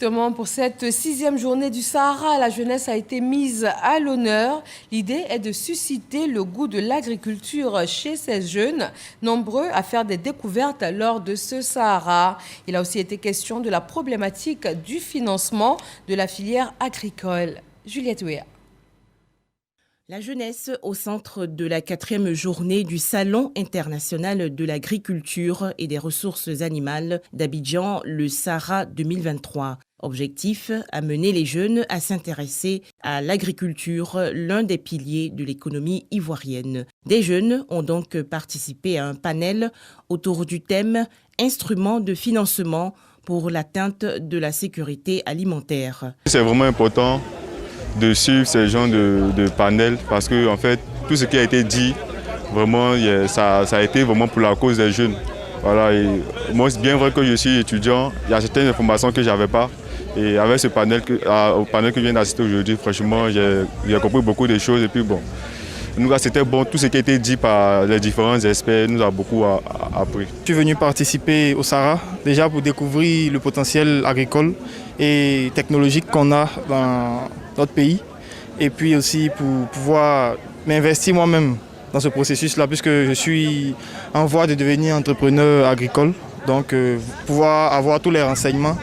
Justement, pour cette 6e journée du Sahara, la jeunesse a été mise à l'honneur. L'idée est de susciter le goût de l'agriculture chez ces jeunes, nombreux à faire des découvertes lors de ce Sahara. Il a aussi été question de la problématique du financement de la filière agricole. Juliette Ouéa. La jeunesse au centre de la 4e journée du Salon international de l'agriculture et des ressources animales d'Abidjan, le Sahara 2023. Objectif, amener les jeunes à s'intéresser à l'agriculture, l'un des piliers de l'économie ivoirienne. Des jeunes ont donc participé à un panel autour du thème « Instruments de financement pour l'atteinte de la sécurité alimentaire ». C'est vraiment important de suivre ces genres de panels parce que en fait tout ce qui a été dit vraiment ça a été vraiment pour la cause des jeunes. Voilà, et moi c'est bien vrai que je suis étudiant, il y a certaines informations que j'avais pas et avec ce panel au panel que je viens d'assister aujourd'hui, franchement j'ai compris beaucoup de choses et puis bon. Nous, c'était bon, tout ce qui a été dit par les différents experts nous a beaucoup appris. Je suis venu participer au Sahara, déjà pour découvrir le potentiel agricole et technologique qu'on a dans notre pays. Et puis aussi pour pouvoir m'investir moi-même dans ce processus-là, puisque je suis en voie de devenir entrepreneur agricole. Donc pouvoir avoir tous les renseignements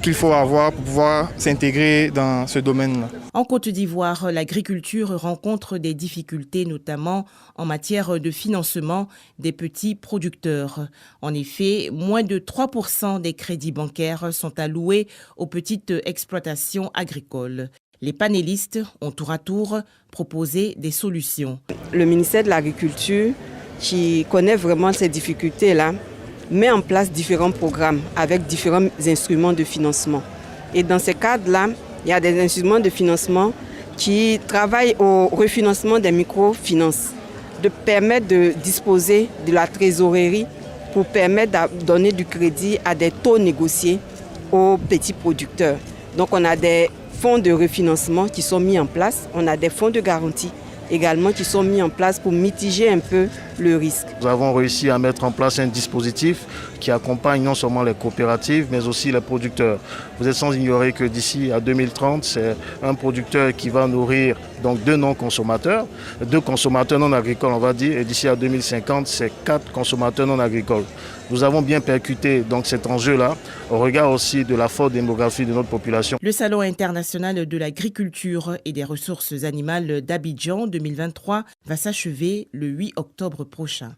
qu'il faut avoir pour pouvoir s'intégrer dans ce domaine-là. En Côte d'Ivoire, l'agriculture rencontre des difficultés, notamment en matière de financement des petits producteurs. En effet, moins de 3% des crédits bancaires sont alloués aux petites exploitations agricoles. Les panélistes ont tour à tour proposé des solutions. Le ministère de l'Agriculture, qui connaît vraiment ces difficultés-là, met en place différents programmes avec différents instruments de financement. Et dans ces cadres-là, il y a des instruments de financement qui travaillent au refinancement des microfinances, de permettre de disposer de la trésorerie pour permettre de donner du crédit à des taux négociés aux petits producteurs. Donc on a des fonds de refinancement qui sont mis en place, on a des fonds de garantie également qui sont mis en place pour mitiger un peu le risque. Nous avons réussi à mettre en place un dispositif qui accompagne non seulement les coopératives mais aussi les producteurs. Vous êtes sans ignorer que d'ici à 2030, c'est un producteur qui va nourrir donc 2 non-consommateurs, 2 consommateurs non agricoles on va dire, et d'ici à 2050, c'est 4 consommateurs non agricoles. Nous avons bien percuté donc cet enjeu-là au regard aussi de la forte démographie de notre population. Le Salon international de l'agriculture et des ressources animales d'Abidjan 2023 va s'achever le 8 octobre prochain.